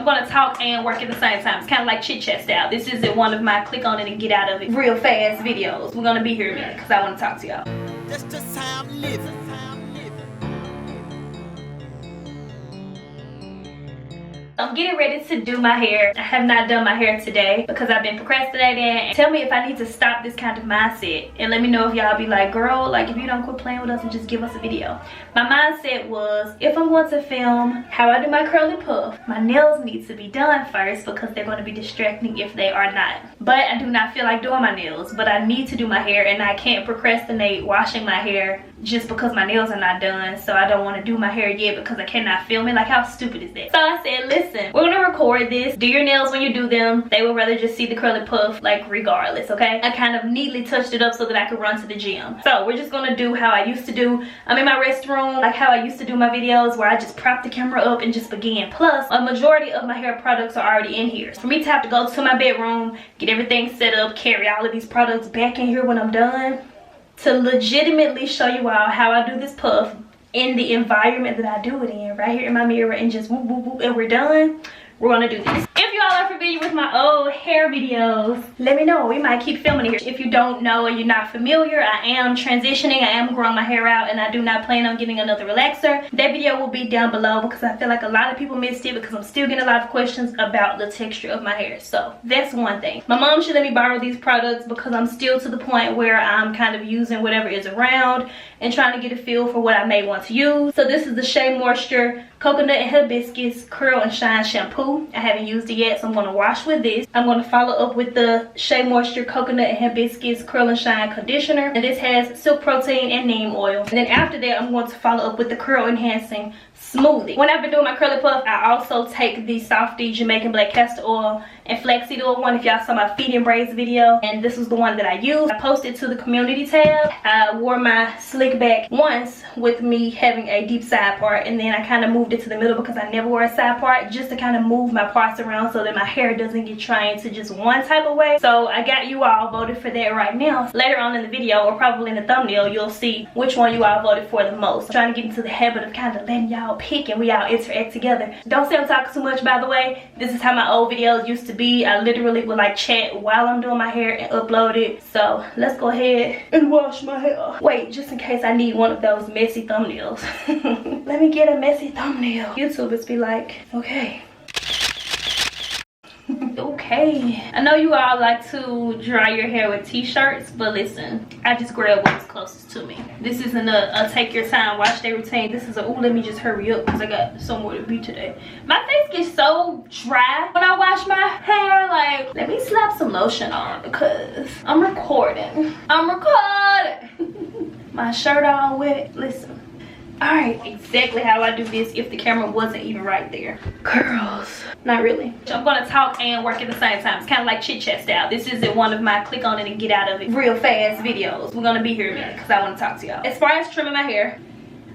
I'm gonna talk and work at the same time. It's kind of like chit chat style. This isn't one of my click on it and get out of it real fast videos. We're gonna be here a minute because I want to talk to y'all. That's just how I'm living. I'm getting ready to do my hair. I have not done my hair today because I've been procrastinating. Tell me if I need to stop this kind of mindset, and let me know if y'all be like, girl, like if you don't quit playing with us and just give us a video. My mindset was, if I'm going to film how I do my curly puff, my nails need to be done first because they're going to be distracting if they are not. But I do not feel like doing my nails, but I need to do my hair, and I can't procrastinate washing my hair just because my nails are not done. So I don't want to do my hair yet because I cannot film it. Like, how stupid is that? So I said, listen, we're gonna record this. Do your nails when you do them. They would rather just see the curly puff, like, regardless, okay? I kind of neatly touched it up so that I could run to the gym. So we're just gonna do how I used to do. I'm in my restroom, like how I used to do my videos, where I just prop the camera up and just begin. Plus, a majority of my hair products are already in here. For me to have to go to my bedroom, get everything set up, carry all of these products back in here when I'm done, to legitimately show you all how I do this puff in the environment that I do it in, right here in my mirror, and just whoop whoop whoop, and we're done. We're gonna do this. If you all are familiar with my old hair videos, let me know. We might keep filming here. If you don't know and you're not familiar, I am transitioning. I am growing my hair out, and I do not plan on getting another relaxer. That video will be down below because I feel like a lot of people missed it because I'm still getting a lot of questions about the texture of my hair. So that's one thing. My mom should let me borrow these products because I'm still to the point where I'm kind of using whatever is around and trying to get a feel for what I may want to use. So this is the Shea Moisture Coconut and Hibiscus Curl and Shine Shampoo. I haven't used it yet, so I'm going to wash with this. I'm going to follow up with the Shea Moisture Coconut and Hibiscus Curl and Shine Conditioner. And this has silk protein and neem oil. And then after that, I'm going to follow up with the Curl Enhancing Smoothie. When I've been doing my curly puff, I also take the Softee Jamaican black castor oil and flaxseed oil one, if y'all saw my feet and braids video, and this was the one that I used. I posted to the community tab. I wore my slick back once with me having a deep side part, and then I kind of moved it to the middle because I never wore a side part, just to kind of move my parts around so that my hair doesn't get trained to just one type of way. So I got you all voted for that right now. Later on in the video, or probably in the thumbnail, you'll see which one you all voted for the most. I'm trying to get into the habit of kind of letting y'all pick and we all interact together. Don't say I'm talking too much, by the way. This is how my old videos used to be. I literally would like chat while I'm doing my hair and upload it. So let's go ahead and wash my hair. Wait, just in case I need one of those messy thumbnails. Let me get a messy thumbnail. YouTubers be like, okay. Okay, I know you all like to dry your hair with t-shirts, but listen, I just grab what's closest to me. This isn't a take your time wash day routine. This is a ooh, let me just hurry up because I got somewhere to be today. My face gets so dry when I wash my hair. Like, let me slap some lotion on because I'm recording. My shirt all wet. Listen. Alright, exactly how I do this if the camera wasn't even right there. Girls, not really. I'm gonna talk and work at the same time. It's kind of like chit chat style. This isn't one of my click on it and get out of it real fast videos. We're gonna be here a minute because I want to talk to y'all. As far as trimming my hair,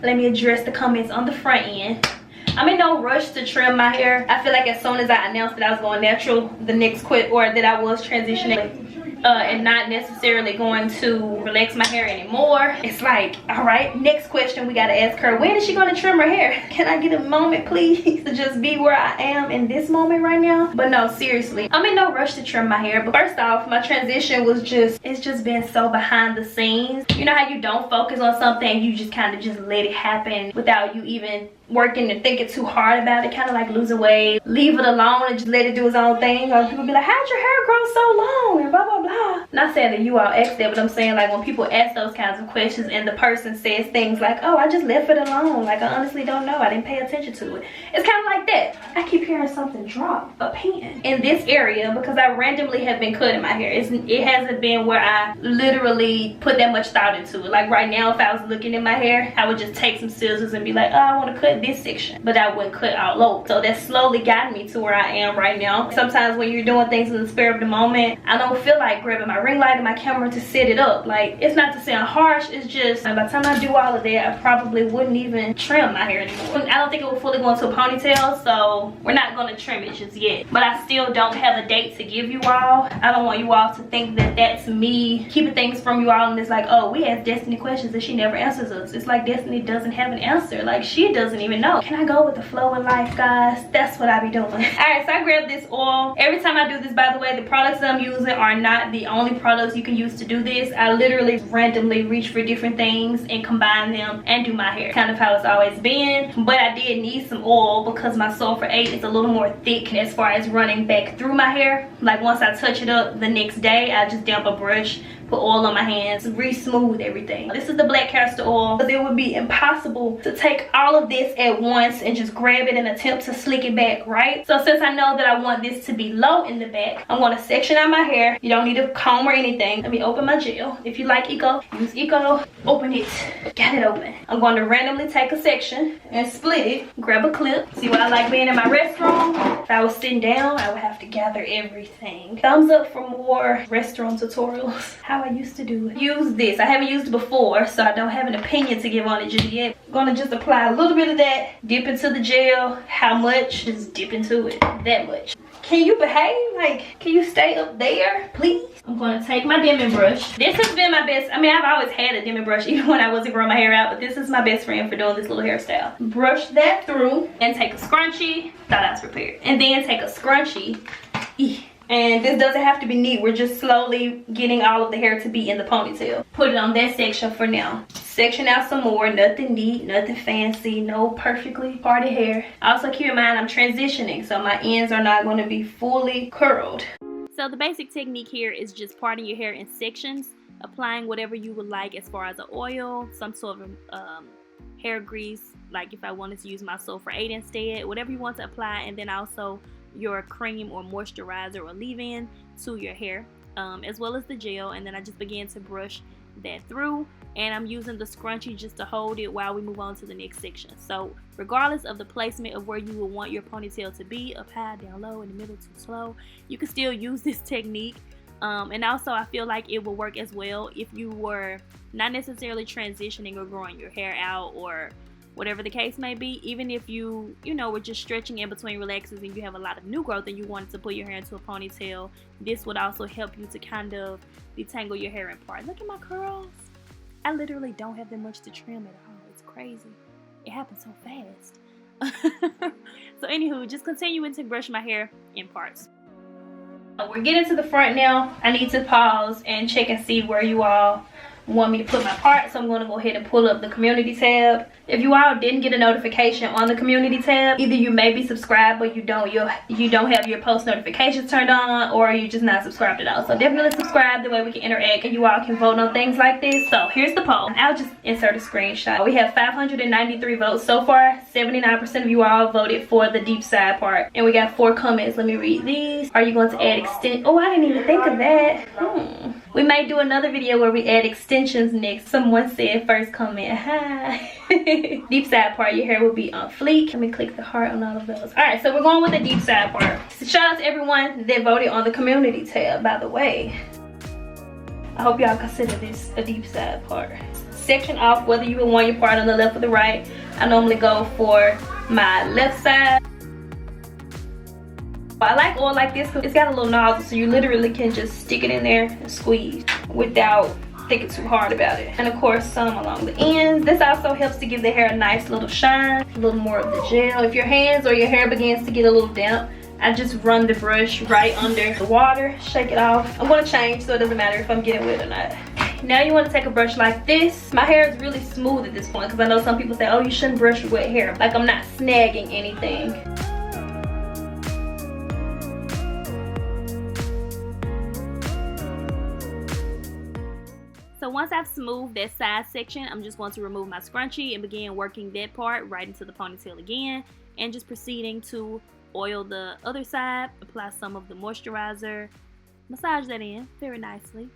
let me address the comments on the front end. I'm in no rush to trim my hair. I feel like as soon as I announced that I was going natural, the next or that I was transitioning and not necessarily going to relax my hair anymore, it's like, all right, next question we got to ask her, when is she going to trim her hair? Can I get a moment, please, to just be where I am in this moment right now? But no, seriously, I'm in no rush to trim my hair. But first off, my transition was it's just been so behind the scenes. You know how you don't focus on something, you just kind of just let it happen without you even working and thinking too hard about it, kind of like losing weight, leave it alone and just let it do its own thing. Or people be like, how'd your hair grow so long and blah blah blah. Not saying that you all ask that, but I'm saying like when people ask those kinds of questions and the person says things like, oh, I just left it alone, like I honestly don't know, I didn't pay attention to it. It's kind of like that. I keep hearing something drop, a pin in this area because I randomly have been cutting my hair. It hasn't been where I literally put that much thought into it. Like right now, if I was looking at my hair, I would just take some scissors and be like, oh, I want to cut this section, but I wouldn't cut all over. So that's slowly gotten me to where I am right now. Sometimes when you're doing things in the spur of the moment, I don't feel like grabbing my ring light and my camera to set it up. Like, it's not to sound harsh, it's just by the time I do all of that, I probably wouldn't even trim my hair anymore. I don't think it will fully go into a ponytail, so we're not not going to trim it just yet, but I still don't have a date to give you all. I don't want you all to think that that's me keeping things from you all and it's like, oh, we ask Destiny questions and she never answers us. It's like Destiny doesn't have an answer. Like, she doesn't even know. Can I go with the flow in life, guys? That's what I be doing. All right, so I grabbed this oil. Every time I do this, by the way, the products that I'm using are not the only products you can use to do this. I literally randomly reach for different things and combine them and do my hair. Kind of how it's always been, but I did need some oil because my sulfur 8 is a little more thick as far as running back through my hair. Like, once I touch it up the next day, I just damp a brush, put oil on my hands, re-smooth everything. This is the black castor oil because it would be impossible to take all of this at once and just grab it and attempt to slick it back, right? So since I know that I want this to be low in the back, I'm going to section out my hair. You don't need a comb or anything. Let me open my gel. If you like Eco, use Eco. Open it. Got it open. I'm going to randomly take a section and split it. Grab a clip. See what I like being in my restroom? If I was sitting down, I would have to gather everything. Thumbs up for more restroom tutorials. How I used to do it. Use this. I haven't used it before, so I don't have an opinion to give on it just yet. I'm gonna just apply a little bit of that, dip into the gel. How much? Just dip into it. That much. Can you behave? Like, can you stay up there, please? I'm gonna take my dimming brush. This has been my best. I mean, I've always had a dimming brush even when I wasn't growing my hair out, but this is my best friend for doing this little hairstyle. Brush that through and take a scrunchie. Thought I was prepared. And then take a scrunchie. And this doesn't have to be neat. We're just slowly getting all of the hair to be in the ponytail. Put it on that section for now. Section out some more. Nothing neat, nothing fancy, no perfectly parted hair. Also keep in mind I'm transitioning, so my ends are not going to be fully curled. So the basic technique here is just parting your hair in sections, applying whatever you would like as far as an oil, some sort of hair grease, like if I wanted to use my sulfur 8 instead, whatever you want to apply, and then also your cream or moisturizer or leave-in to your hair, as well as the gel. And then I just began to brush that through, and I'm using the scrunchie just to hold it while we move on to the next section. So regardless of the placement of where you will want your ponytail to be, up high, down low, in the middle, too slow, you can still use this technique. And also I feel like it will work as well if you were not necessarily transitioning or growing your hair out or whatever the case may be. Even if you know, were just stretching in between relaxes and you have a lot of new growth and you wanted to put your hair into a ponytail, this would also help you to kind of detangle your hair in part. Look at my curls. I literally don't have that much to trim at all. It's crazy. It happens so fast. So anywho, just continuing to brush my hair in parts. We're getting to the front now. I need to pause and check and see where you all want me to put my part, so I'm going to go ahead and pull up the community tab. If you all didn't get a notification on the community tab, either you may be subscribed but you don't have your post notifications turned on, or you just not subscribed at all. So definitely subscribe, the way we can interact and you all can vote on things like this. So here's the poll. I'll just insert a screenshot. We have 593 votes so far. 79% of you all voted for the deep side part, and we got 4 comments. Let me read these. Are you going to add oh, I didn't even think of that. We may do another video where we add extensions next. Someone said, first comment, hi. Deep side part, your hair will be on fleek. Let me click the heart on all of those. All right, so we're going with the deep side part. So shout out to everyone that voted on the community tab, by the way. I hope y'all consider this a deep side part. Section off whether you would want your part on the left or the right. I normally go for my left side. I like oil like this because it's got a little nozzle, so you literally can just stick it in there and squeeze without thinking too hard about it. And of course some along the ends. This also helps to give the hair a nice little shine, a little more of the gel. If your hands or your hair begins to get a little damp, I just run the brush right under the water, shake it off. I'm going to change so it doesn't matter if I'm getting wet or not. Now you want to take a brush like this. My hair is really smooth at this point because I know some people say, oh, you shouldn't brush with wet hair. Like, I'm not snagging anything. So once I've smoothed that side section, I'm just going to remove my scrunchie and begin working that part right into the ponytail again, and just proceeding to oil the other side, apply some of the moisturizer, massage that in very nicely,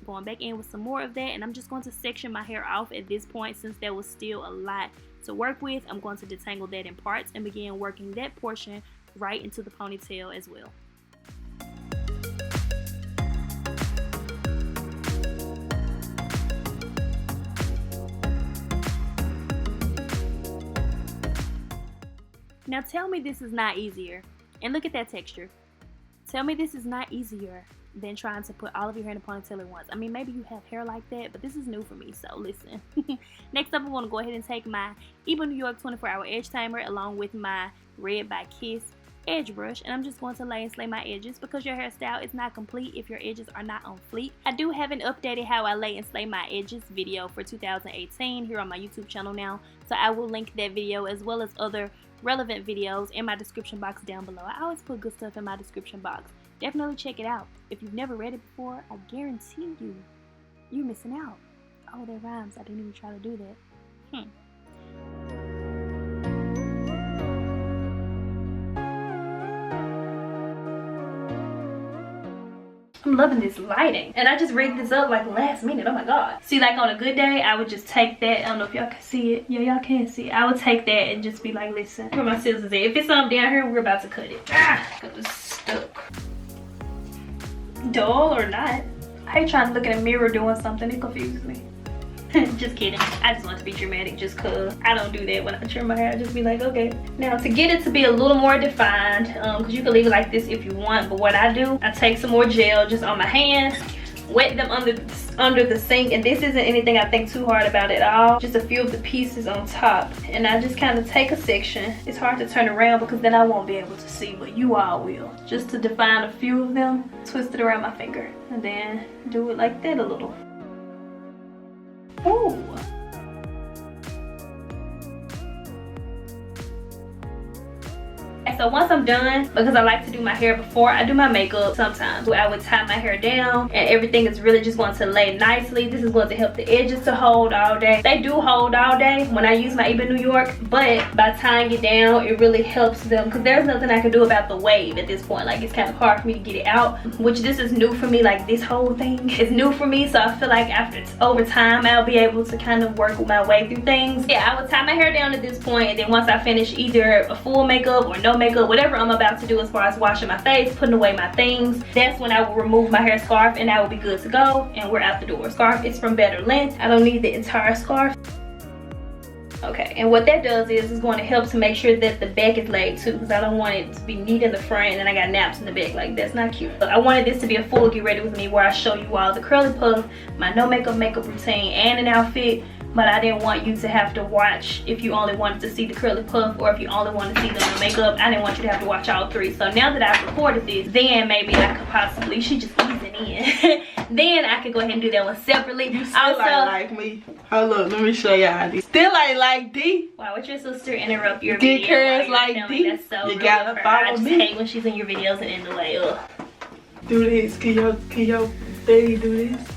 going back in with some more of that, and I'm just going to section my hair off at this point. Since there was still a lot to work with, I'm going to detangle that in parts and begin working that portion right into the ponytail as well. Now tell me this is not easier. And look at that texture. Tell me this is not easier than trying to put all of your hair in a ponytail at once. I mean, maybe you have hair like that, but this is new for me, so listen. Next up, I'm going to go ahead and take my Ebony New York 24-hour edge timer along with my Red by Kiss edge brush, and I'm just going to lay and slay my edges because your hairstyle is not complete if your edges are not on fleek. I do have an updated how I lay and slay my edges video for 2018 here on my YouTube channel now, so I will link that video as well as other relevant videos in my description box down below. I always put good stuff in my description box. Definitely check it out. If you've never read it before, I guarantee you're missing out. Oh, that rhymes. I didn't even try to do that. I'm loving this lighting, and I just rigged this up like last minute. Oh my god. See, like on a good day I would just take that. I don't know if y'all can see it. Yeah, y'all can see it. I would take that and just be like, listen, where my scissors at? If it's something down here, we're about to cut it. Cause it's stuck. Dull or not, I hate trying to look in a mirror doing something. It confuses me. Just kidding. I just want to be dramatic just cause I don't do that when I trim my hair. I just be like, okay. Now to get it to be a little more defined, because you can leave it like this if you want, but what I do, I take some more gel just on my hands, wet them under the sink, and this isn't anything I think too hard about at all. Just a few of the pieces on top, and I just kind of take a section. It's hard to turn around because then I won't be able to see, but you all will. Just to define a few of them, twist it around my finger, and then do it like that a little. Ooh. So once I'm done, because I like to do my hair before I do my makeup sometimes, I would tie my hair down and everything is really just going to lay nicely. This is going to help the edges to hold all day. They do hold all day when I use my Ebony New York, but by tying it down, it really helps them because there's nothing I can do about the wave at this point. Like, it's kind of hard for me to get it out, which this is new for me. Like, this whole thing is new for me, so I feel like over time I'll be able to kind of work my way through things. Yeah, I would tie my hair down at this point, and then once I finish either a full makeup or no makeup, whatever I'm about to do as far as washing my face, putting away my things, that's when I will remove my hair scarf and I will be good to go, and we're out the door. Scarf is from Better Length. I don't need the entire scarf. Okay, and what that does is it's going to help to make sure that the back is laid too, because I don't want it to be neat in the front and then I got naps in the back. Like, that's not cute. But I wanted this to be a full get ready with me where I show you all the curly puff, my no makeup routine, and an outfit. But I didn't want you to have to watch if you only wanted to see the curly puff, or if you only wanted to see the makeup. I didn't want you to have to watch all three. So now that I've recorded this, then maybe I could possibly, she just easing in. Then I could go ahead and do that one separately. You still also, ain't like me. Hold up, let me show y'all this. Still ain't like D. Why would your sister interrupt your video? Get curls like D. That's so you gotta follow me. I just hate when she's in your videos and in the way. Ugh. Do this. Can your daddy do this?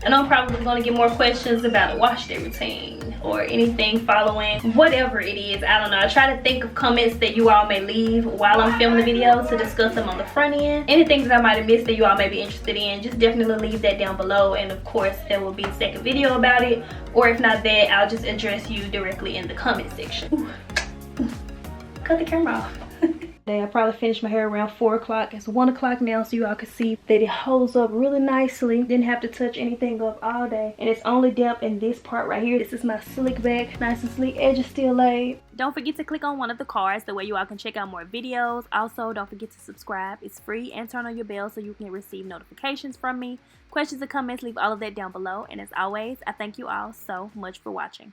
And I'm probably going to get more questions about a wash day routine or anything following, whatever it is. I don't know. I try to think of comments that you all may leave while I'm filming the videos to discuss them on the front end. Anything that I might have missed that you all may be interested in, just definitely leave that down below. And of course, there will be a second video about it. Or if not that, I'll just address you directly in the comment section. Ooh. Cut the camera off. I probably finished my hair around 4 o'clock. It's 1 o'clock now, so you all can see that it holds up really nicely. Didn't have to touch anything up all day. And it's only damp in this part right here. This is my slick back, nice and sleek, edges still laid. Don't forget to click on one of the cards, that way you all can check out more videos. Also, don't forget to subscribe. It's free, and turn on your bell so you can receive notifications from me. Questions and comments, leave all of that down below. And as always, I thank you all so much for watching.